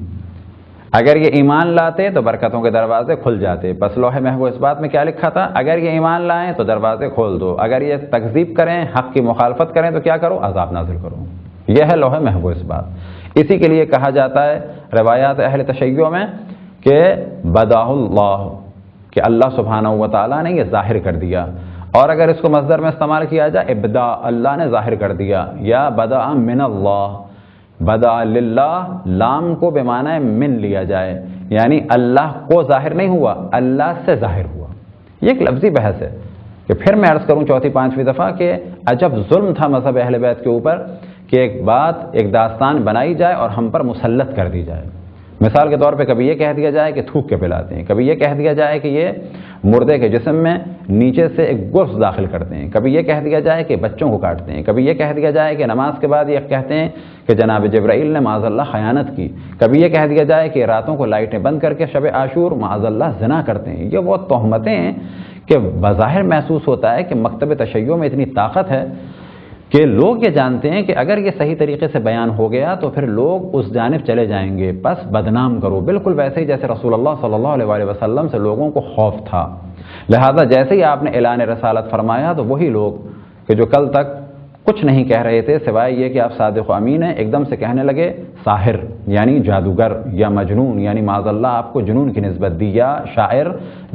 اگر یہ ایمان لاتے تو برکتوں کے دروازے کھل جاتے. پس لوح محفوظ اس بات میں کیا لکھا تھا؟ اگر یہ ایمان لائیں تو دروازے کھول دو، اگر یہ تکذیب کریں، حق کی مخالفت کریں تو کیا کرو؟ عذاب نازل کرو. یہ ہے لوح محفوظ بات. اسی کے لیے کہا جاتا ہے روایات اہل تشیع میں کہ بدأ اللہ، کہ اللہ سبحانہ و تعالیٰ نے یہ ظاہر کر دیا. اور اگر اس کو مصدر میں استعمال کیا جائے ابدا، اللہ نے ظاہر کر دیا، یا بدأ من اللہ، بدأ للہ لام کو بے معنی من لیا جائے، یعنی اللہ کو ظاہر نہیں ہوا، اللہ سے ظاہر ہوا. یہ ایک لفظی بحث ہے کہ پھر میں عرض کروں چوتھی پانچویں دفعہ کہ عجب ظلم تھا مذہب اہل بیت کے اوپر کہ ایک بات، ایک داستان بنائی جائے اور ہم پر مسلط کر دی جائے. مثال کے طور پہ کبھی یہ کہہ دیا جائے کہ تھوک کے پلاتے ہیں، کبھی یہ کہہ دیا جائے کہ یہ مردے کے جسم میں نیچے سے ایک گرز داخل کرتے ہیں، کبھی یہ کہہ دیا جائے کہ بچوں کو کاٹتے ہیں، کبھی یہ کہہ دیا جائے کہ نماز کے بعد یہ کہتے ہیں کہ جناب جبرائیل نے معاذ اللہ خیانت کی، کبھی یہ کہہ دیا جائے کہ راتوں کو لائٹیں بند کر کے شب عاشور معاذ اللہ زنا کرتے ہیں. یہ وہ تہمتیں ہیں کہ بظاہر محسوس ہوتا ہے کہ مکتب تشیع میں اتنی طاقت ہے کہ لوگ یہ جانتے ہیں کہ اگر یہ صحیح طریقے سے بیان ہو گیا تو پھر لوگ اس جانب چلے جائیں گے، بس بدنام کرو. بالکل ویسے ہی جیسے رسول اللہ صلی اللہ علیہ وآلہ وسلم سے لوگوں کو خوف تھا، لہذا جیسے ہی آپ نے اعلان رسالت فرمایا تو وہی لوگ کہ جو کل تک کچھ نہیں کہہ رہے تھے سوائے یہ کہ آپ صادق و امین ہیں، ایک دم سے کہنے لگے ساحر یعنی جادوگر، یا مجنون یعنی معاذ اللہ آپ کو جنون کی نسبت دی، یا شاعر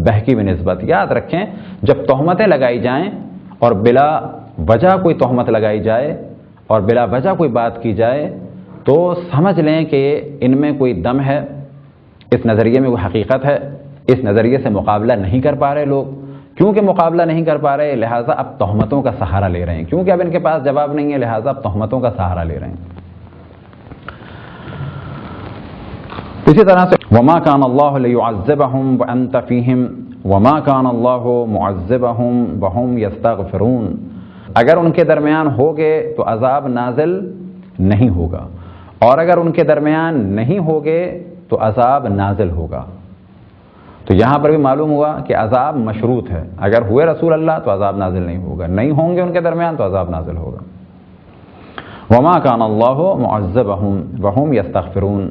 بہکی بھی نسبت. یاد رکھیں جب تہمتیں لگائی جائیں اور بلا وجہ کوئی تہمت لگائی جائے اور بلا وجہ کوئی بات کی جائے تو سمجھ لیں کہ ان میں کوئی دم ہے، اس نظریے میں کوئی حقیقت ہے. اس نظریے سے مقابلہ نہیں کر پا رہے لوگ، کیونکہ مقابلہ نہیں کر پا رہے لہٰذا اب تہمتوں کا سہارا لے رہے ہیں، کیونکہ اب ان کے پاس جواب نہیں ہے لہٰذا اب تہمتوں کا سہارا لے رہے ہیں. اسی طرح سے وما كان الله ليعذبهم وانت فيهم وما كان الله معذبهم وهم يستغفرون. اگر ان کے درمیان ہوگے تو عذاب نازل نہیں ہوگا، اور اگر ان کے درمیان نہیں ہوگے تو عذاب نازل ہوگا. تو یہاں پر بھی معلوم ہوا کہ عذاب مشروط ہے، اگر ہوئے رسول اللہ تو عذاب نازل نہیں ہوگا، نہیں ہوں گے ان کے درمیان تو عذاب نازل ہوگا. وما كان الله معذبهم وهم يستغفرون.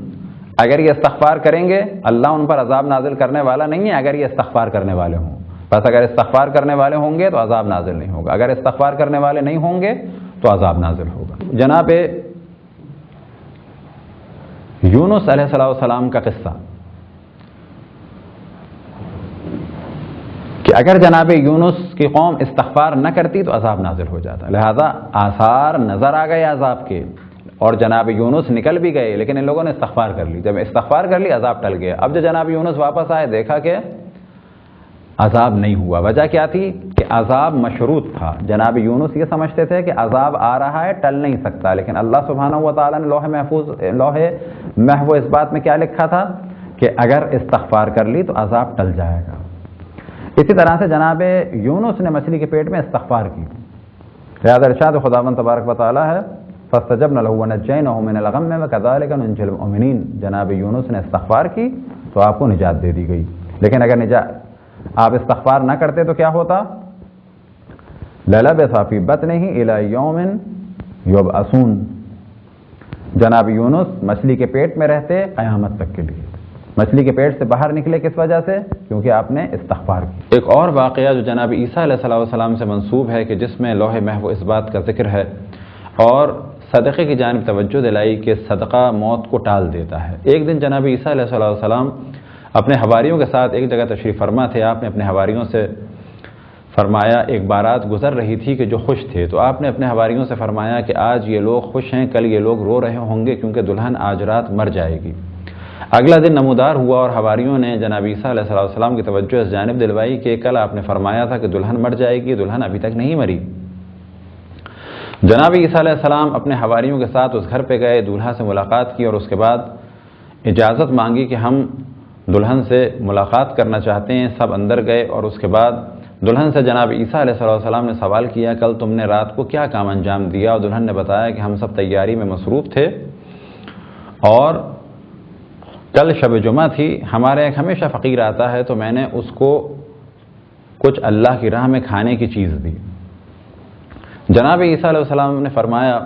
اگر یہ استغفار کریں گے اللہ ان پر عذاب نازل کرنے والا نہیں ہے اگر یہ استغفار کرنے والے ہوں. بس اگر استغفار کرنے والے ہوں گے تو عذاب نازل نہیں ہوگا، اگر استغفار کرنے والے نہیں ہوں گے تو عذاب نازل ہوگا. جناب یونس علیہ السلام کا قصہ کہ اگر جناب یونس کی قوم استغفار نہ کرتی تو عذاب نازل ہو جاتا، لہذا آثار نظر آ گئے عذاب کے اور جناب یونس نکل بھی گئے، لیکن ان لوگوں نے استغفار کر لی. جب استغفار کر لی عذاب ٹل گیا. اب جو جناب یونس واپس آئے دیکھا کہ عذاب نہیں ہوا. وجہ کیا تھی؟ کہ عذاب مشروط تھا. جناب یونس یہ سمجھتے تھے کہ عذاب آ رہا ہے ٹل نہیں سکتا، لیکن اللہ سبحانہ و تعالیٰ نے لوح محفوظ اس بات میں کیا لکھا تھا کہ اگر استغفار کر لی تو عذاب ٹل جائے گا. اسی طرح سے جناب یونس نے مچھلی کے پیٹ میں استغفار کی، لہذا ارشاد خداوند تبارک و تعالیٰ ہے فاستجبنا له ونجيناه من الغم وكذلك ننجي المؤمنين. جناب یونس نے استغفار کی تو آپ کو نجات دے دی گئی، لیکن اگر آپ استغفار نہ کرتے تو کیا ہوتا؟ للبث في بطنه الى يوم يبعثون. جناب یونس مچھلی کے پیٹ میں رہتے قیامت تک کے لیے. مچھلی کے پیٹ سے باہر نکلے کس وجہ سے؟ کیونکہ آپ نے استغفار کی. ایک اور واقعہ جو جناب عیسیٰ علیہ السلام سے منسوب ہے کہ جس میں لوح محفوظ اس بات کا ذکر ہے اور صدقے کی جانب توجہ دلائی کہ صدقہ موت کو ٹال دیتا ہے. ایک دن جناب عیسیٰ علیہ السلام اپنے حواریوں کے ساتھ ایک جگہ تشریف فرما تھے. آپ نے اپنے حواریوں سے فرمایا، ایک بارات گزر رہی تھی کہ جو خوش تھے، تو آپ نے اپنے حواریوں سے فرمایا کہ آج یہ لوگ خوش ہیں، کل یہ لوگ رو رہے ہوں گے کیونکہ دلہن آج رات مر جائے گی. اگلا دن نمودار ہوا اور حواریوں نے جناب عیسیٰ علیہ السلام کی توجہ اس جانب دلوائی کہ کل آپ نے فرمایا تھا کہ دلہن مر جائے گی، دلہن ابھی تک نہیں مری۔ جناب عیسیٰ علیہ السلام اپنے حواریوں کے ساتھ اس گھر پہ گئے، دولہا سے ملاقات کی اور اس کے بعد اجازت مانگی کہ ہم دلہن سے ملاقات کرنا چاہتے ہیں۔ سب اندر گئے اور اس کے بعد دلہن سے جناب عیسیٰ علیہ السلام نے سوال کیا، کل تم نے رات کو کیا کام انجام دیا؟ اور دلہن نے بتایا کہ ہم سب تیاری میں مصروف تھے اور کل شب جمعہ تھی، ہمارے ایک ہمیشہ فقیر آتا ہے تو میں نے اس کو کچھ اللہ کی راہ میں کھانے کی چیز دی۔ جناب عیسیٰ علیہ السلام نے فرمایا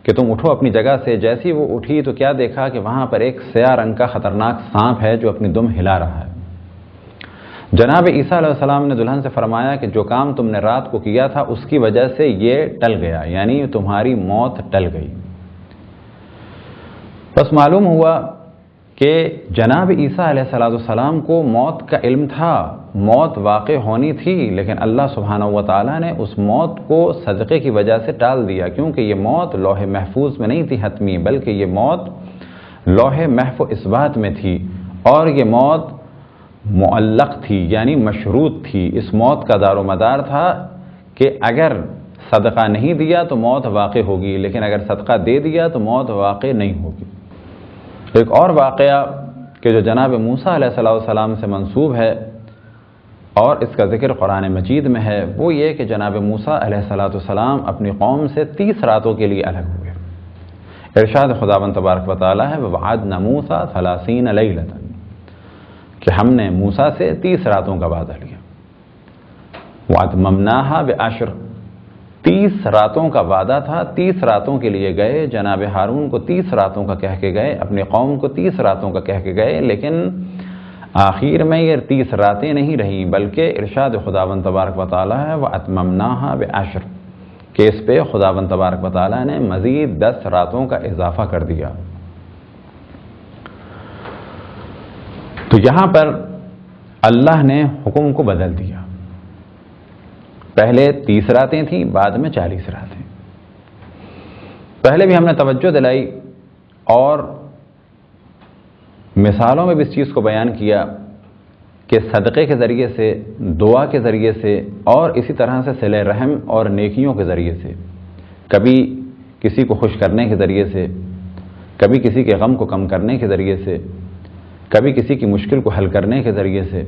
کہ تم اٹھو اپنی جگہ سے۔ جیسی وہ اٹھی تو کیا دیکھا کہ وہاں پر ایک سیاہ رنگ کا خطرناک سانپ ہے جو اپنی دم ہلا رہا ہے۔ جناب عیسیٰ علیہ السلام نے دلہن سے فرمایا کہ جو کام تم نے رات کو کیا تھا اس کی وجہ سے یہ ٹل گیا، یعنی تمہاری موت ٹل گئی۔ بس معلوم ہوا کہ جناب عیسیٰ علیہ السلام کو موت کا علم تھا، موت واقع ہونی تھی، لیکن اللہ سبحانہ و تعالیٰ نے اس موت کو صدقے کی وجہ سے ٹال دیا، کیونکہ یہ موت لوح محفوظ میں نہیں تھی حتمی، بلکہ یہ موت لوح محو اثبات میں تھی، اور یہ موت معلق تھی یعنی مشروط تھی۔ اس موت کا دار و مدار تھا کہ اگر صدقہ نہیں دیا تو موت واقع ہوگی، لیکن اگر صدقہ دے دیا تو موت واقع نہیں ہوگی۔ ایک اور واقعہ کہ جو جناب موسیٰ علیہ السلام سے منسوب ہے اور اس کا ذکر قرآن مجید میں ہے، وہ یہ کہ جناب موسیٰ علیہ السلام اپنی قوم سے 30 راتوں کے لیے الگ ہوئے۔ ارشاد خداوند تبارک و تعالیٰ ہے وَوَعَدْنَا مُوسَىٰ 30 لَيْلَةً، کہ ہم نے موسیٰ سے 30 راتوں کا وعدہ لیا۔ وَأَتْمَمْنَاهَا بِعَشْرٍ، 30 راتوں کا وعدہ تھا، 30 راتوں کے لیے گئے، جناب ہارون کو 30 راتوں کا کہہ کے گئے، اپنی قوم کو 30 راتوں کا کہہ کے گئے، لیکن آخر میں یہ 30 راتیں نہیں رہیں، بلکہ ارشاد خداوند تبارک و تعالیٰ ہے وَأَتْمَمْنَاهَا بِعَشْرٍ، کہ اس پہ خداوند تبارک و تعالیٰ نے مزید 10 راتوں کا اضافہ کر دیا۔ تو یہاں پر اللہ نے حکم کو بدل دیا، پہلے 30 راتیں تھیں، بعد میں 40 راتیں۔ پہلے بھی ہم نے توجہ دلائی اور مثالوں میں بھی اس چیز کو بیان کیا کہ صدقے کے ذریعے سے، دعا کے ذریعے سے اور اسی طرح سے صلہ رحم اور نیکیوں کے ذریعے سے، کبھی کسی کو خوش کرنے کے ذریعے سے، کبھی کسی کے غم کو کم کرنے کے ذریعے سے، کبھی کسی کی مشکل کو حل کرنے کے ذریعے سے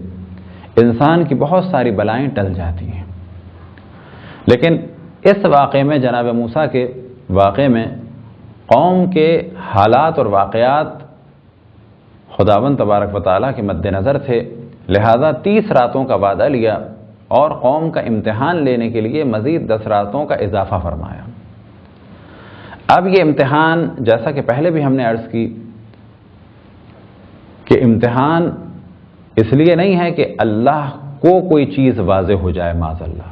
انسان کی بہت ساری بلائیں ٹل جاتی ہیں۔ لیکن اس واقعے میں، جناب موسیٰ کے واقعے میں، قوم کے حالات اور واقعات خداوند تبارک و تعالیٰ کے مد نظر تھے، لہذا 30 راتوں کا وعدہ لیا اور قوم کا امتحان لینے کے لیے مزید 10 راتوں کا اضافہ فرمایا۔ اب یہ امتحان، جیسا کہ پہلے بھی ہم نے عرض کی کہ امتحان اس لیے نہیں ہے کہ اللہ کو کوئی چیز واضح ہو جائے معاذ اللہ،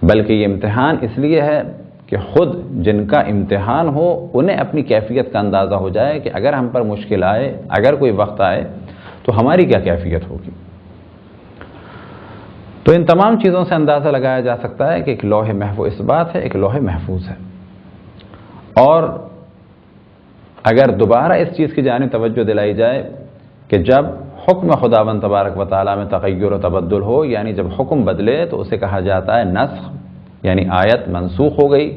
بلکہ یہ امتحان اس لیے ہے کہ خود جن کا امتحان ہو انہیں اپنی کیفیت کا اندازہ ہو جائے کہ اگر ہم پر مشکل آئے، اگر کوئی وقت آئے تو ہماری کیا کیفیت ہوگی۔ تو ان تمام چیزوں سے اندازہ لگایا جا سکتا ہے کہ ایک لوح محو اثبات ہے، ایک لوح محفوظ ہے، اور اگر دوبارہ اس چیز کی جانب توجہ دلائی جائے کہ جب حکم خداوند تبارک و تعالیٰ میں تغیر و تبدل ہو، یعنی جب حکم بدلے تو اسے کہا جاتا ہے نسخ، یعنی آیت منسوخ ہو گئی،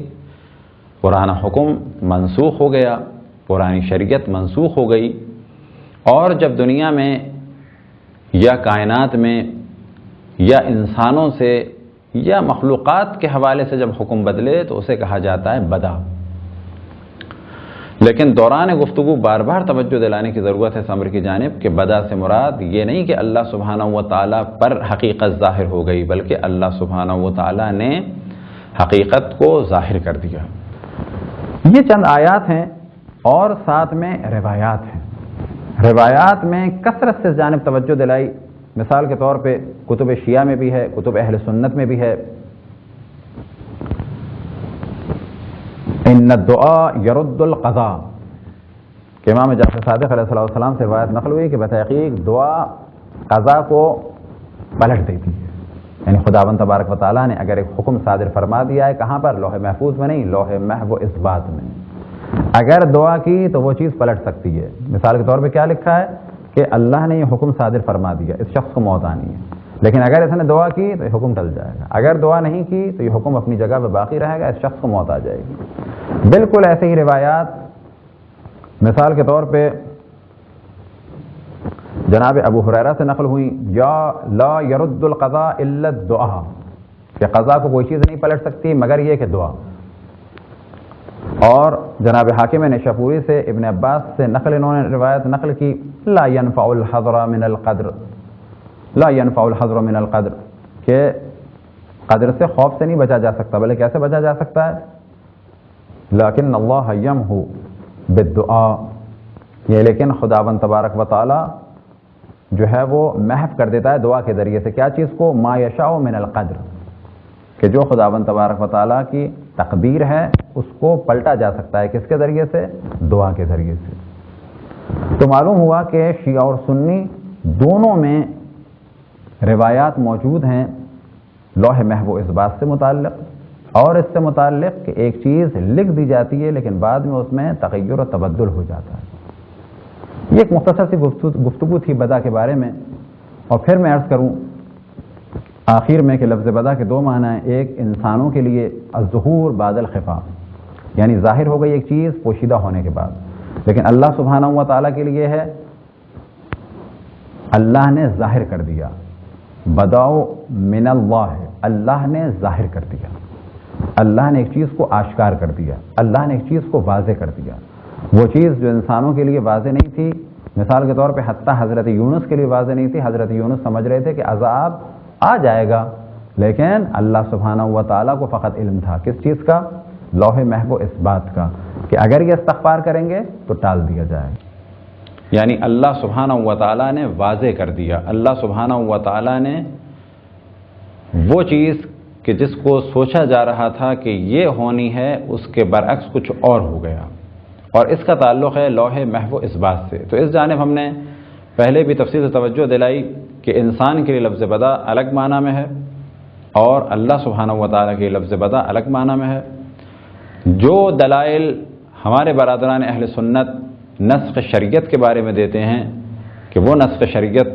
پرانا حکم منسوخ ہو گیا، پرانی شریعت منسوخ ہو گئی۔ اور جب دنیا میں یا کائنات میں یا انسانوں سے یا مخلوقات کے حوالے سے جب حکم بدلے تو اسے کہا جاتا ہے بدا۔ لیکن دوران گفتگو بار بار توجہ دلانے کی ضرورت ہے اس امر کی جانب کہ بدا سے مراد یہ نہیں کہ اللہ سبحانہ و تعالیٰ پر حقیقت ظاہر ہو گئی، بلکہ اللہ سبحانہ و تعالیٰ نے حقیقت کو ظاہر کر دیا۔ یہ چند آیات ہیں اور ساتھ میں روایات ہیں۔ روایات میں کثرت سے جانب توجہ دلائی، مثال کے طور پہ کتب شیعہ میں بھی ہے، کتب اہل سنت میں بھی ہے۔ ان الدعاء یرد القضاء، کہ امام جعفر صادق علیہ السلام سے روایت نقل ہوئی کہ بتحقیق دعا قضا کو پلٹ دیتی ہے، یعنی خداوند تبارک و تعالیٰ نے اگر ایک حکم صادر فرما دیا ہے، کہاں پر؟ لوح محفوظ میں نہیں، لوح محو اثبات میں، اگر دعا کی تو وہ چیز پلٹ سکتی ہے۔ مثال کے طور پہ کیا لکھا ہے کہ اللہ نے یہ حکم صادر فرما دیا اس شخص کو موت آنی ہے، لیکن اگر اس نے دعا کی تو یہ حکم ٹل جائے گا، اگر دعا نہیں کی تو یہ حکم اپنی جگہ پہ باقی رہے گا، اس شخص کو موت آ جائے گی۔ بالکل ایسے ہی روایات مثال کے طور پہ جناب ابو ہریرہ سے نقل ہوئی، یا لا يرد القضاء الا الدعاء، کہ قضا کو کوئی چیز نہیں پلٹ سکتی مگر یہ کہ دعا۔ اور جناب حاکم نشاپوری سے ابن عباس سے انہوں نے روایت نقل کی، لا ينفع الحذر من القدر، لا ينفع الحذر من القدر، کہ قدر سے خوف سے نہیں بچا جا سکتا، بلکہ کیسے بچا جا سکتا ہے؟ لیکن اللہ یمحو بالدعاء، یہ لیکن خداوند تبارک و تعالی جو ہے وہ محو کر دیتا ہے دعا کے ذریعے سے، کیا چیز کو؟ ما یشاء من القدر، کہ جو خداوند تبارک و تعالیٰ کی تقدیر ہے اس کو پلٹا جا سکتا ہے، کس کے ذریعے سے؟ دعا کے ذریعے سے۔ تو معلوم ہوا کہ شیعہ اور سنی دونوں میں روایات موجود ہیں لوح محو اثبات سے متعلق اور اس سے متعلق کہ ایک چیز لکھ دی جاتی ہے لیکن بعد میں اس میں تغیر و تبدل ہو جاتا ہے۔ یہ ایک مختصر سی گفتگو تھی بدا کے بارے میں، اور پھر میں عرض کروں آخر میں کہ لفظ بدا کے دو معنی ہیں، ایک انسانوں کے لیے الظہور بعد الخفا، یعنی ظاہر ہو گئی ایک چیز پوشیدہ ہونے کے بعد، لیکن اللہ سبحانہ و تعالیٰ کے لیے ہے اللہ نے ظاہر کر دیا، بداؤ من اللہ، اللہ نے ظاہر کر دیا، اللہ نے ایک چیز کو آشکار کر دیا، اللہ نے ایک چیز کو واضح کر دیا۔ وہ چیز جو انسانوں کے لیے واضح نہیں تھی، مثال کے طور پہ حتیٰ حضرت یونس کے لیے واضح نہیں تھی، حضرت یونس سمجھ رہے تھے کہ عذاب آ جائے گا، لیکن اللہ سبحانہ و تعالیٰ کو فقط علم تھا کس چیز کا؟ لوح محو اثبات کا، کہ اگر یہ استغفار کریں گے تو ٹال دیا جائے، یعنی اللہ سبحانہ و تعالیٰ نے واضح کر دیا، اللہ سبحانہ و تعالیٰ نے وہ چیز کہ جس کو سوچا جا رہا تھا کہ یہ ہونی ہے اس کے برعکس کچھ اور ہو گیا، اور اس کا تعلق ہے لوح محو اثبات سے۔ تو اس جانب ہم نے پہلے بھی تفصیل سے توجہ دلائی کہ انسان کے لیے لفظ بدا الگ معنی میں ہے اور اللہ سبحانہ و تعالیٰ کے لیے لفظ بدا الگ معنی میں ہے۔ جو دلائل ہمارے برادران اہل سنت نسخ شریعت کے بارے میں دیتے ہیں کہ وہ نسخ شریعت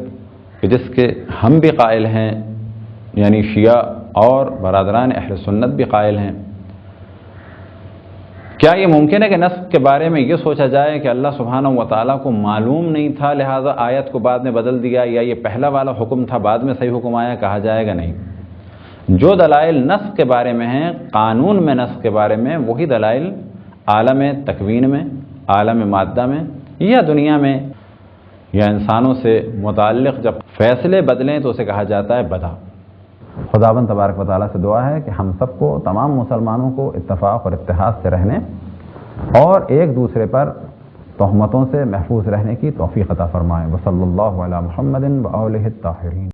کہ جس کے ہم بھی قائل ہیں، یعنی شیعہ اور برادران اہل سنت بھی قائل ہیں، کیا یہ ممکن ہے کہ نسخ کے بارے میں یہ سوچا جائے کہ اللہ سبحانہ و تعالیٰ کو معلوم نہیں تھا لہذا آیت کو بعد میں بدل دیا، یا یہ پہلا والا حکم تھا بعد میں صحیح حکم آیا؟ کہا جائے گا نہیں۔ جو دلائل نسخ کے بارے میں ہیں، قانون میں نسخ کے بارے میں، وہی دلائل عالم تکوین میں، عالم مادہ میں یا دنیا میں یا انسانوں سے متعلق جب فیصلے بدلیں تو اسے کہا جاتا ہے بدا۔ خداوند تبارک و تعالیٰ سے دعا ہے کہ ہم سب کو، تمام مسلمانوں کو اتفاق اور اتحاد سے رہنے اور ایک دوسرے پر تہمتوں سے محفوظ رہنے کی توفیق عطا فرمائے۔ وصلی اللہ علی محمد و آلہ الطاہرین۔